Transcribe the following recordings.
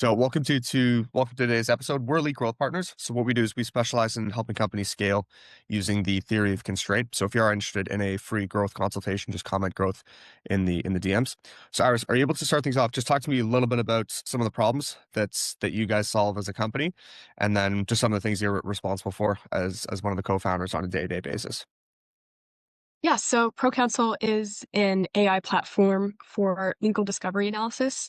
So welcome to today's episode. We're Elite Growth Partners. So what we do is we specialize in helping companies scale using the theory of constraint. So if you are interested in a free growth consultation, just comment growth in the DMs. So Iris, are you able to start things off? Just talk to me a little bit about some of the problems that you guys solve as a company, and then just some of the things you're responsible for as one of the co-founders on a day-to-day basis. Yeah, so ProCounsel is an AI platform for legal discovery analysis.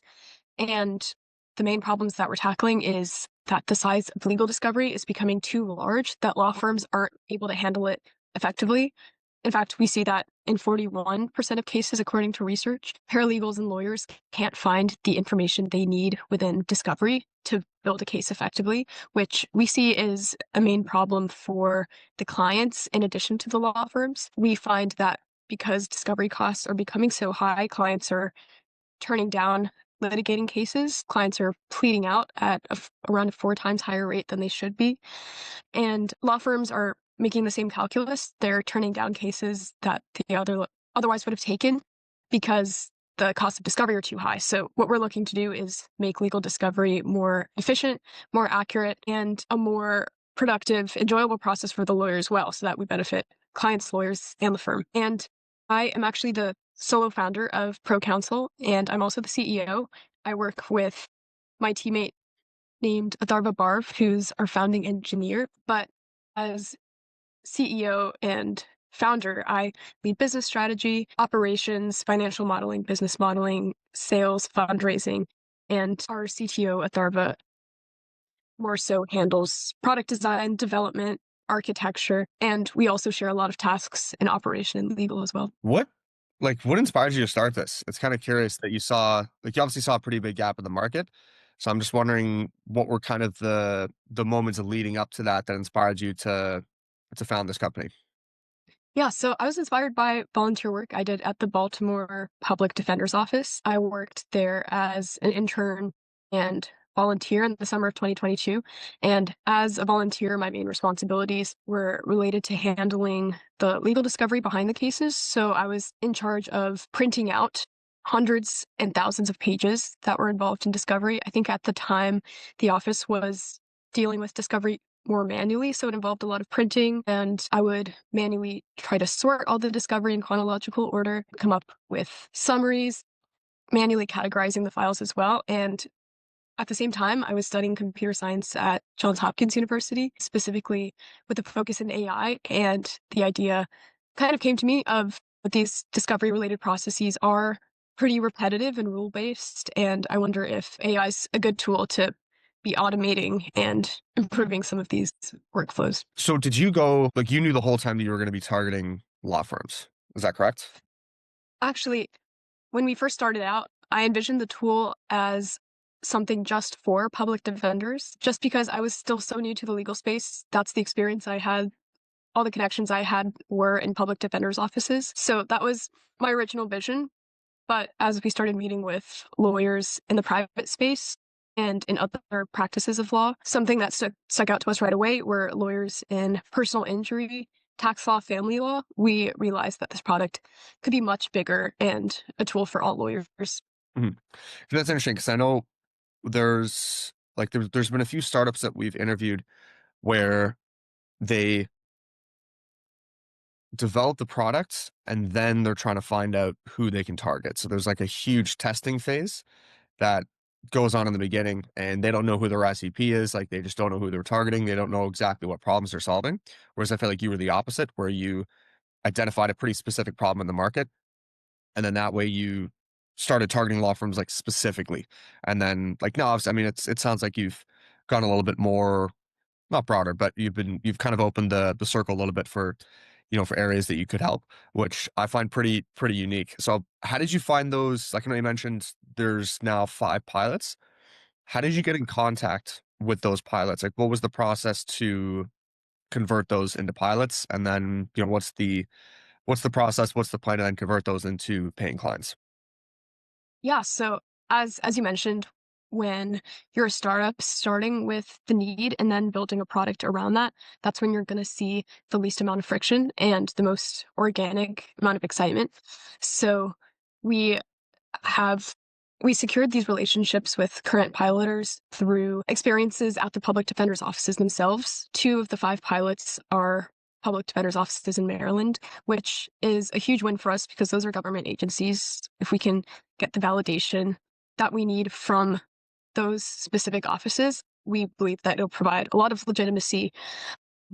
And the main problems that we're tackling is that the size of legal discovery is becoming too large, that law firms aren't able to handle it effectively. In fact, we see that in 41% of cases, according to research, paralegals and lawyers can't find the information they need within discovery to build a case effectively, which we see is a main problem for the clients in addition to the law firms. We find that because discovery costs are becoming so high, clients are turning down litigating cases. Clients are pleading out at around a 4 times higher rate than they should be. And law firms are making the same calculus. They're turning down cases that they otherwise would have taken because the costs of discovery are too high. So what we're looking to do is make legal discovery more efficient, more accurate, and a more productive, enjoyable process for the lawyer as well, so that we benefit clients, lawyers, and the firm. And I am actually the solo founder of ProCounsel, and I'm also the CEO. I work with my teammate named Atharva Barv, who's our founding engineer. But as CEO and founder, I lead business strategy, operations, financial modeling, business modeling, sales, fundraising, and our CTO, Atharva, more so handles product design, development, architecture, and we also share a lot of tasks in operation and legal as well. What inspired you to start this? It's kind of curious that you obviously saw a pretty big gap in the market. So I'm just wondering what were kind of the moments leading up to that inspired you to found this company. Yeah, so I was inspired by volunteer work I did at the Baltimore Public Defender's Office. I worked there as an intern and volunteer in the summer of 2022. And as a volunteer, my main responsibilities were related to handling the legal discovery behind the cases. So I was in charge of printing out hundreds and thousands of pages that were involved in discovery. I think at the time the office was dealing with discovery more manually, so it involved a lot of printing, and I would manually try to sort all the discovery in chronological order, come up with summaries, manually categorizing the files as well. And at the same time, I was studying computer science at Johns Hopkins University, specifically with a focus in AI, and the idea kind of came to me of that these discovery related processes are pretty repetitive and rule based, and I wonder if AI is a good tool to be automating and improving some of these workflows. So you knew the whole time that you were going to be targeting law firms. Is that correct? Actually, when we first started out, I envisioned the tool as something just for public defenders, just because I was still so new to the legal space. That's the experience I had. All the connections I had were in public defenders' offices. So that was my original vision. But as we started meeting with lawyers in the private space and in other practices of law, something that stuck out to us right away were lawyers in personal injury, tax law, family law. We realized that this product could be much bigger and a tool for all lawyers. Mhm. That's interesting because I know there's been a few startups that we've interviewed where they develop the product and then they're trying to find out who they can target. So there's like a huge testing phase that goes on in the beginning and they don't know who their ICP is. Like they just don't know who they're targeting. They don't know exactly what problems they're solving. Whereas I feel like you were the opposite, where you identified a pretty specific problem in the market. And then that way you started targeting law firms like specifically. And then like, no, obviously, I mean, it sounds like you've gone a little bit more, not broader, but you've kind of opened the circle a little bit for, for areas that you could help, which I find pretty unique. So how did you find those? Like I know you mentioned there's now 5 pilots. How did you get in contact with those pilots? Like what was the process to convert those into pilots? And then, what's the process? What's the plan to then convert those into paying clients? Yeah, so as you mentioned, when you're a startup starting with the need and then building a product around that, that's when you're going to see the least amount of friction and the most organic amount of excitement. So we have We secured these relationships with current piloters through experiences at the public defender's offices themselves. 2 of the 5 pilots are public defender's offices in Maryland, which is a huge win for us because those are government agencies. If we can get the validation that we need from those specific offices, we believe that it'll provide a lot of legitimacy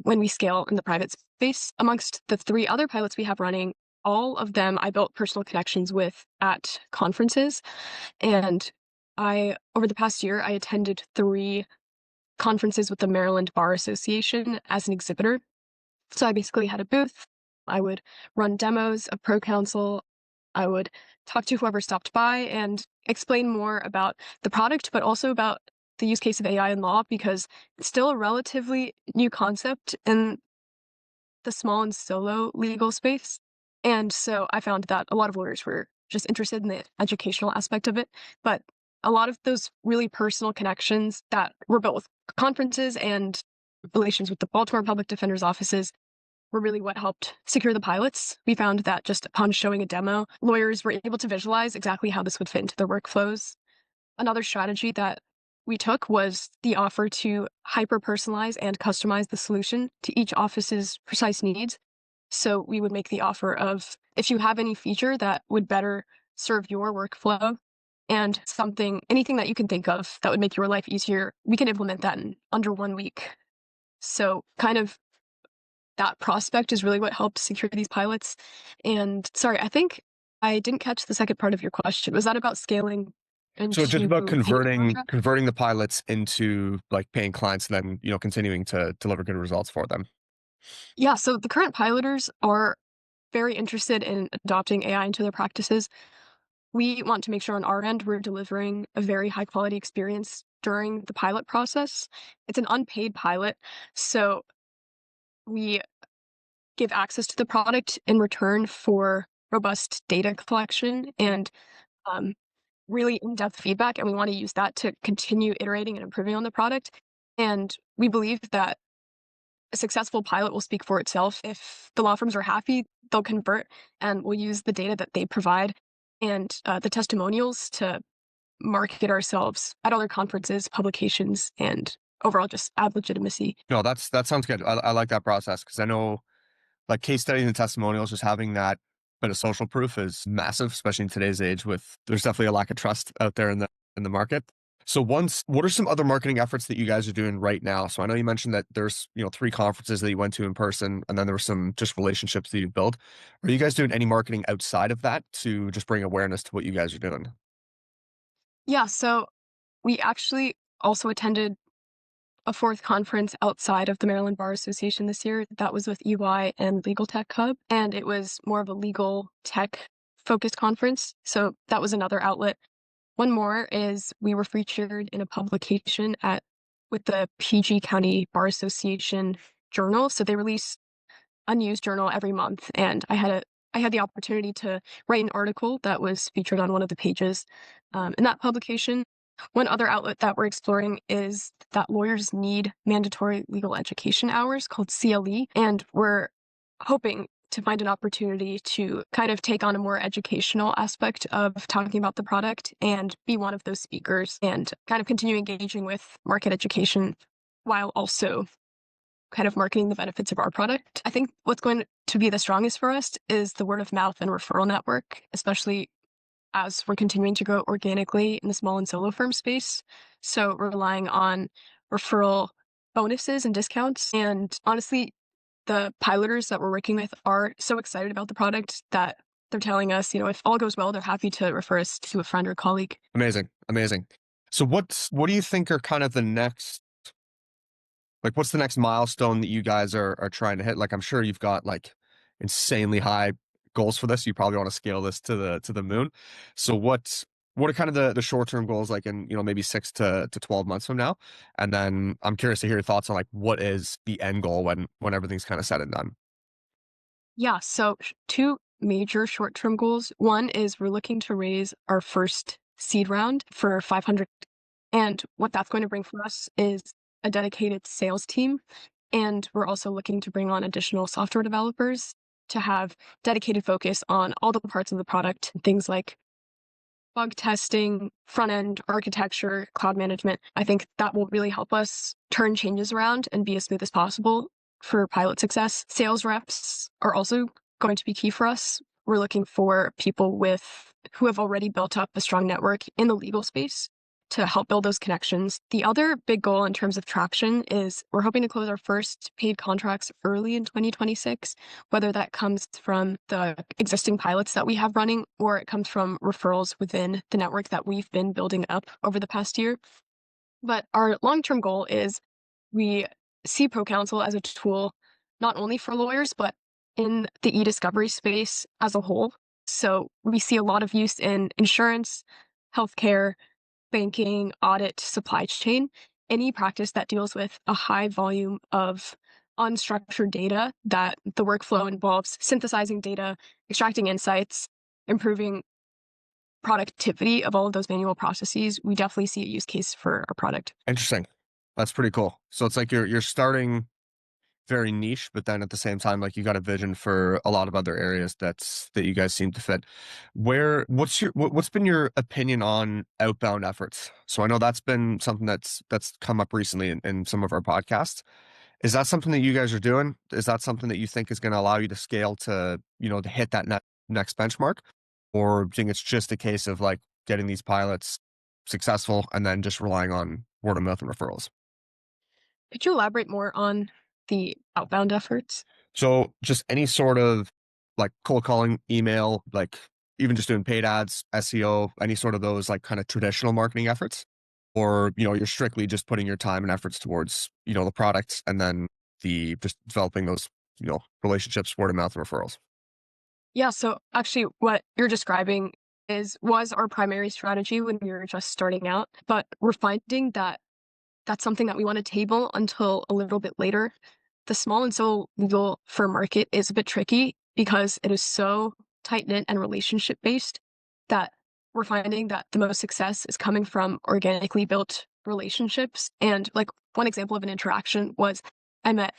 when we scale in the private space. Amongst the 3 other pilots we have running, all of them I built personal connections with at conferences. And over the past year, I attended 3 conferences with the Maryland Bar Association as an exhibitor. So I basically had a booth. I would run demos of ProCounsel. I would talk to whoever stopped by and explain more about the product, but also about the use case of AI in law, because it's still a relatively new concept in the small and solo legal space. And so I found that a lot of lawyers were just interested in the educational aspect of it. But a lot of those really personal connections that were built with conferences and relations with the Baltimore public defender's offices were really what helped secure the pilots. We found that just upon showing a demo, lawyers were able to visualize exactly how this would fit into their workflows. Another strategy that we took was the offer to hyper-personalize and customize the solution to each office's precise needs. So we would make the offer of, if you have any feature that would better serve your workflow and anything that you can think of that would make your life easier, we can implement that in under 1 week. So kind of that prospect is really what helped secure these pilots. And sorry, I think I didn't catch the second part of your question. Was that about scaling So it's just into about paying converting contracts? converting the pilots into like paying clients and then, continuing to deliver good results for them. Yeah, so the current piloters are very interested in adopting AI into their practices. We want to make sure on our end we're delivering a very high quality experience during the pilot process. It's an unpaid pilot, so we give access to the product in return for robust data collection and um, really in-depth feedback, and we want to use that to continue iterating and improving on the product. And we believe that a successful pilot will speak for itself. If the law firms are happy, they'll convert, and we'll use the data that they provide and the testimonials to market ourselves at other conferences, publications, and overall just add legitimacy. No, that sounds good. I like that process because I know like case studies and testimonials, just having that bit of social proof is massive, especially in today's age with there's definitely a lack of trust out there in the market. So what are some other marketing efforts that you guys are doing right now? So I know you mentioned that there's, 3 conferences that you went to in person, and then there were some just relationships that you built. Are you guys doing any marketing outside of that to just bring awareness to what you guys are doing? Yeah, so we actually also attended a 4th conference outside of the Maryland Bar Association this year. That was with EY and Legal Tech Hub, and it was more of a legal tech focused conference. So that was another outlet. One more is we were featured in a publication with the PG County Bar Association journal. So they release a news journal every month, and I had the opportunity to write an article that was featured on one of the pages in that publication. One other outlet that we're exploring is that lawyers need mandatory legal education hours called CLE, and we're hoping to find an opportunity to kind of take on a more educational aspect of talking about the product and be one of those speakers and kind of continue engaging with market education while also kind of marketing the benefits of our product. I think what's going to be the strongest for us is the word of mouth and referral network, especially as we're continuing to grow organically in the small and solo firm space. So we're relying on referral bonuses and discounts. And honestly, the piloters that we're working with are so excited about the product that they're telling us, if all goes well, they're happy to refer us to a friend or colleague. Amazing, amazing. So what do you think are kind of the next like what's the next milestone that you guys are trying to hit? Like I'm sure you've got like insanely high goals for this. You probably want to scale this to the moon. So what are kind of the short-term goals like in, maybe 6 to 12 months from now? And then I'm curious to hear your thoughts on like what is the end goal when everything's kind of said and done. Yeah, so 2 major short-term goals. One is we're looking to raise our first seed round for 500, and what that's going to bring for us is a dedicated sales team, and we're also looking to bring on additional software developers to have dedicated focus on all the parts of the product, things like bug testing, front end architecture, cloud management. I think that will really help us turn changes around and be as smooth as possible for pilot success. Sales reps are also going to be key for us. We're looking for people who have already built up a strong network in the legal space to help build those connections. The other big goal in terms of traction is we're hoping to close our first paid contracts early in 2026, whether that comes from the existing pilots that we have running or it comes from referrals within the network that we've been building up over the past year. But our long-term goal is we see ProCounsel as a tool not only for lawyers, but in the e-discovery space as a whole. So we see a lot of use in insurance, healthcare, banking, audit, supply chain, any practice that deals with a high volume of unstructured data that the workflow involves synthesizing data, extracting insights, improving productivity of all of those manual processes. We definitely see a use case for our product. Interesting. That's pretty cool. So it's like you're starting very niche, but then at the same time, like you got a vision for a lot of other areas that you guys seem to fit. What's been your opinion on outbound efforts? So I know that's been something that's come up recently in some of our podcasts. Is that something that you guys are doing? Is that something that you think is going to allow you to scale to, to hit that next benchmark? Or do you think it's just a case of like getting these pilots successful and then just relying on word of mouth and referrals? Could you elaborate more on the outbound efforts? So just any sort of like cold calling, email, like even just doing paid ads, SEO, any sort of those like kind of traditional marketing efforts, or you're strictly just putting your time and efforts towards the products and then the just developing those relationships, word of mouth, and referrals. Yeah, so actually what you're describing was our primary strategy when we were just starting out, but we're finding that that's something that we want to table until a little bit later. The small and sole legal firm market is a bit tricky because it is so tight-knit and relationship-based that we're finding that the most success is coming from organically built relationships. And like one example of an interaction was I met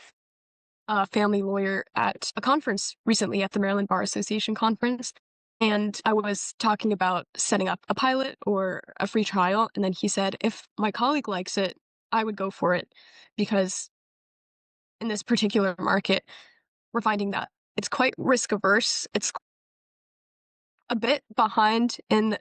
a family lawyer at a conference recently at the Maryland Bar Association conference. And I was talking about setting up a pilot or a free trial. And then he said, if my colleague likes it, I would go for it because in this particular market, we're finding that it's quite risk averse. It's a bit behind in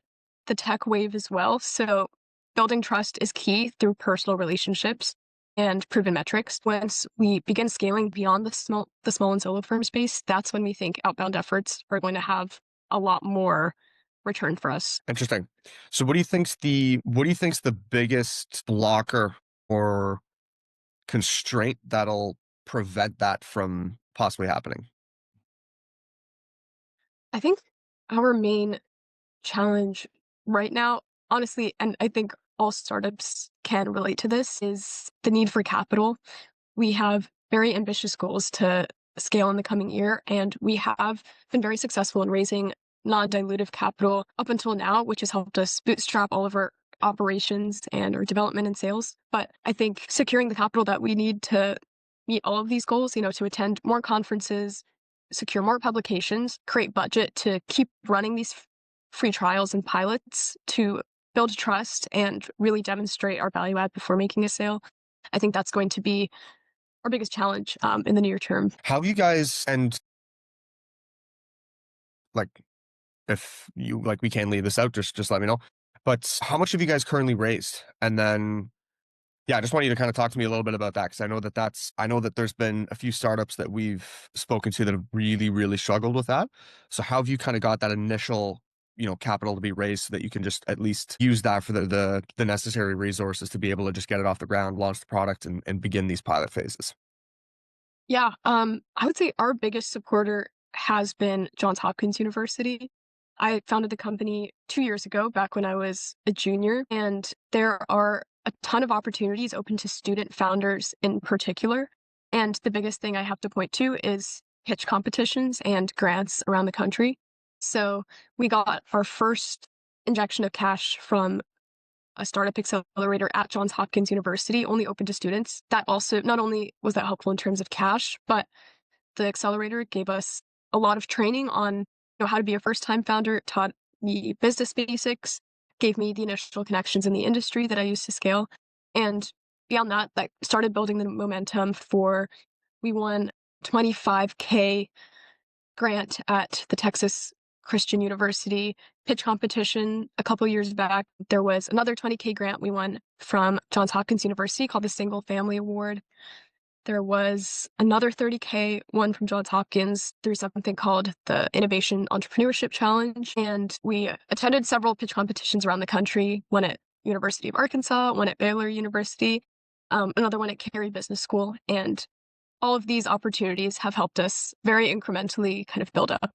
the tech wave as well. So building trust is key through personal relationships and proven metrics. Once we begin scaling beyond the small and solo firm space, that's when we think outbound efforts are going to have a lot more return for us. Interesting. So what do you think's the biggest blocker or constraint that'll prevent that from possibly happening? I think our main challenge right now, honestly, and I think all startups can relate to this, is the need for capital. We have very ambitious goals to scale in the coming year, and we have been very successful in raising non-dilutive capital up until now, which has helped us bootstrap all of our operations and our development and sales. But I think securing the capital that we need to meet all of these goals, to attend more conferences, secure more publications, create budget to keep running these free trials and pilots to build trust and really demonstrate our value add before making a sale. I think that's going to be our biggest challenge in the near term. How have you guys, and like if you like we can leave this out, just let me know. But how much have you guys currently raised? And then yeah, I just want you to kind of talk to me a little bit about that because I know that there's been a few startups that we've spoken to that have really, really struggled with that. So how have you kind of got that initial, capital to be raised so that you can just at least use that for the necessary resources to be able to just get it off the ground, launch the product, and begin these pilot phases? Yeah, I would say our biggest supporter has been Johns Hopkins University. I founded the company 2 years ago, back when I was a junior, and there are a ton of opportunities open to student founders in particular. And the biggest thing I have to point to is pitch competitions and grants around the country. So we got our first injection of cash from a startup accelerator at Johns Hopkins University, only open to students. That also, not only was that helpful in terms of cash, but the accelerator gave us a lot of training on how to be a first-time founder, taught me business basics, gave me the initial connections in the industry that I used to scale. And beyond that, that started building the momentum for we won 25K grant at the Texas Christian University pitch competition a couple years back. There was another 20K grant we won from Johns Hopkins University called the Single Family Award. There was another 30K one from Johns Hopkins through something called the Innovation Entrepreneurship Challenge. And we attended several pitch competitions around the country, one at University of Arkansas, one at Baylor University, another one at Cary Business School. And all of these opportunities have helped us very incrementally kind of build up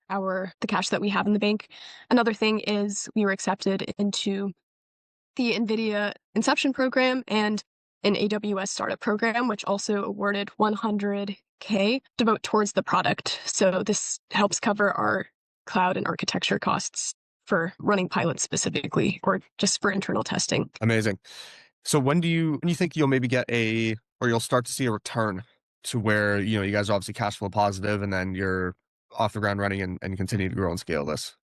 the cash that we have in the bank. Another thing is we were accepted into the NVIDIA Inception program and an AWS startup program, which also awarded 100K to vote towards the product. So this helps cover our cloud and architecture costs for running pilots specifically, or just for internal testing. Amazing. So when you think you'll maybe get or you'll start to see a return to where, you guys are obviously cash flow positive and then you're off the ground running and continue to grow and scale this?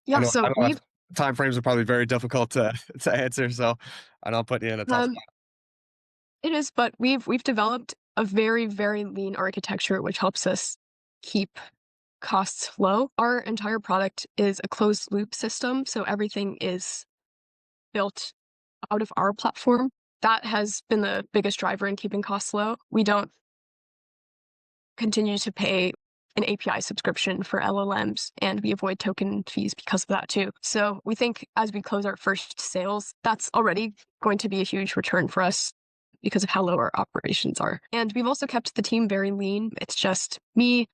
I Yeah, know, so we've time frames are probably very difficult to to answer, so I don't put you in a tough um, spot. it is, but we've developed a very, very lean architecture, which helps us keep costs low. Our entire product is a closed loop system, so everything is built out of our platform. That has been the biggest driver in keeping costs low. We don't continue to pay an API subscription for LLMs, and we avoid token fees because of that too. So we think as we close our first sales, that's already going to be a huge return for us because of how low our operations are. And we've also kept the team very lean. It's just me,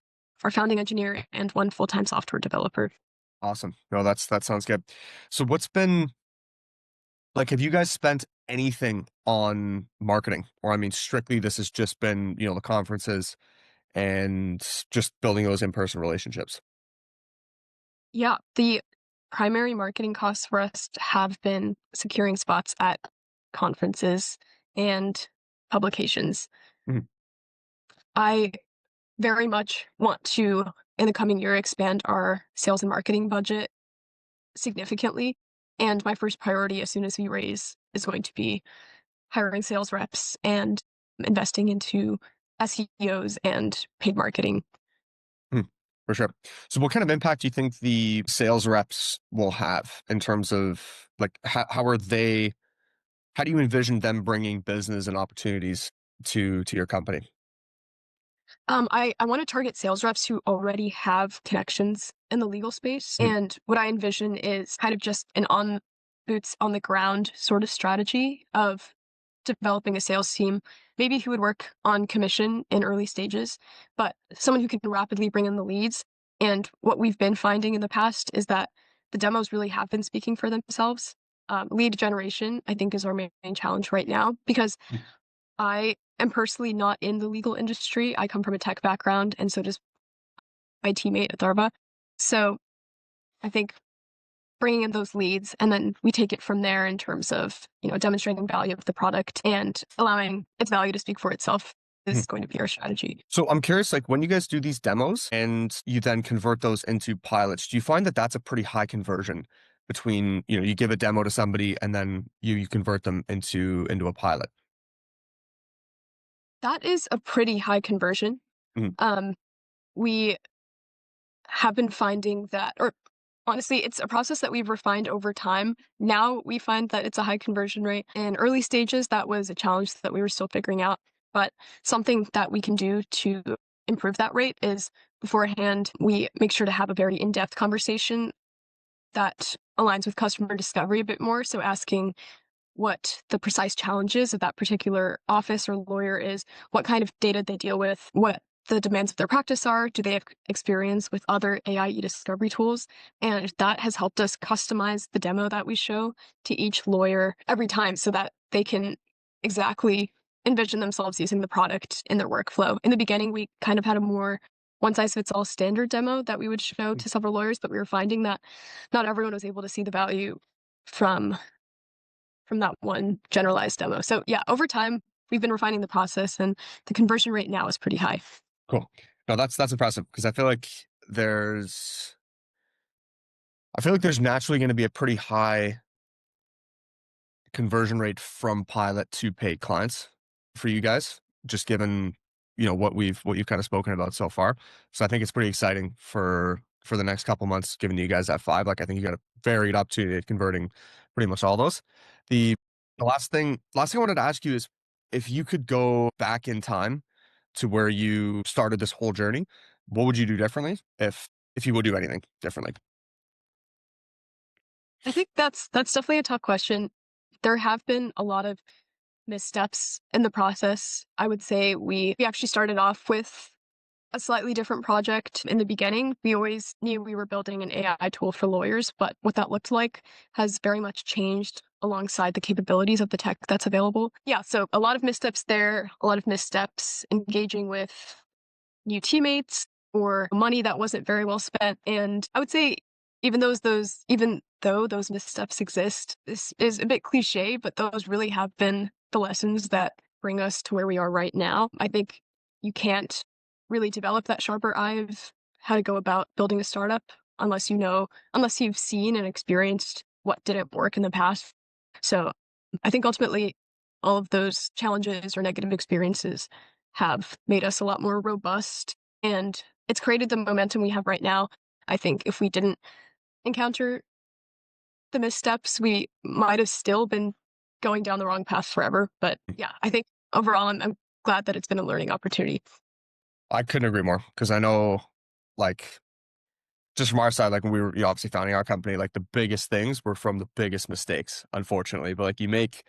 our founding engineer, and one full-time software developer. Awesome. No, that sounds good. So what's been like, have you guys spent anything on marketing? Or I mean, strictly this has just been, the conferences and just building those in-person relationships? Yeah, the primary marketing costs for us have been securing spots at conferences and publications. Mhm. I very much want to, in the coming year, expand our sales and marketing budget significantly. And my first priority, as soon as we raise, is going to be hiring sales reps and investing into SEOs and paid marketing. Hmm, for sure. So what kind of impact do you think the sales reps will have in terms of like how do you envision them bringing business and opportunities to your company? I want to target sales reps who already have connections in the legal space. Mhm. And what I envision is kind of just an on boots on the ground sort of strategy of developing a sales team, maybe who would work on commission in early stages, but someone who can rapidly bring in the leads. And what we've been finding in the past is that the demos really have been speaking for themselves. Lead generation, I think, is our main challenge right now because I am personally not in the legal industry. I come from a tech background, and so does my teammate at Tharva. So I think bringing in those leads, and then we take it from there in terms of demonstrating value of the product and allowing its value to speak for itself is going to be our strategy. So I'm curious, like when you guys do these demos and you then convert those into pilots, do you find that that's a pretty high conversion between, you give a demo to somebody and then you convert them into a pilot? That is a pretty high conversion. Mhm. Um, we have been finding that, or honestly, it's a process that we've refined over time. Now we find that it's a high conversion rate. In early stages, that was a challenge that we were still figuring out. But something that we can do to improve that rate is beforehand, we make sure to have a very in depth conversation that aligns with customer discovery a bit more. So asking what the precise challenges of that particular office or lawyer is, what kind of data they deal with, what the demands of their practice are, do they have experience with other AI e-discovery tools? And that has helped us customize the demo that we show to each lawyer every time so that they can exactly envision themselves using the product in their workflow. In the beginning, we kind of had a more one size fits all standard demo that we would show to several lawyers, but we were finding that not everyone was able to see the value from that one generalized demo. So yeah, over time, we've been refining the process and the conversion rate now is pretty high. Cool. No, that's impressive because I feel like there's I feel like there's naturally going to be a pretty high conversion rate from pilot to paid clients for you guys, just given what you've kind of spoken about so far. So I think it's pretty exciting for the next couple months, giving you guys that five. Like I think you got a varied opportunity at converting pretty much all those. The the last thing I wanted to ask you is if you could go back in time to where you started this whole journey, what would you do differently if you would do anything differently? I think that's definitely a tough question. There have been a lot of missteps in the process. I would say we actually started off with a slightly different project in the beginning. We always knew we were building an AI tool for lawyers, but what that looked like has very much changed alongside the capabilities of the tech that's available. Yeah, so a lot of missteps there, a lot of missteps engaging with new teammates or money that wasn't very well spent. And I would say even though those missteps exist, this is a bit cliche, but those really have been the lessons that bring us to where we are right now. I think you can't really develop that sharper eye of how to go about building a startup unless you've seen and experienced what didn't work in the past. So I think ultimately all of those challenges or negative experiences have made us a lot more robust, and it's created the momentum we have right now. I think if we didn't encounter the missteps, we might have still been going down the wrong path forever. But yeah, I think overall, I'm glad that it's been a learning opportunity. I couldn't agree more because I know, like, just from our side, like when we were obviously founding our company, like the biggest things were from the biggest mistakes, unfortunately. But like you make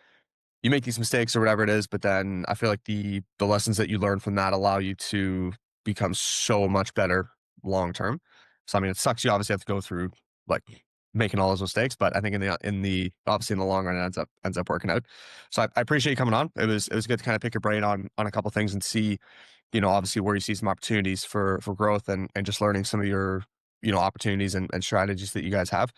these mistakes or whatever it is, but then I feel like the lessons that you learn from that allow you to become so much better long term. So I mean, it sucks. You obviously have to go through like making all those mistakes, but I think in the obviously in the long run, it ends up working out. So I appreciate you coming on. It was good to kind of pick your brain on a couple things and see, obviously where you see some opportunities for growth and just learning some of your opportunities and strategies that you guys have.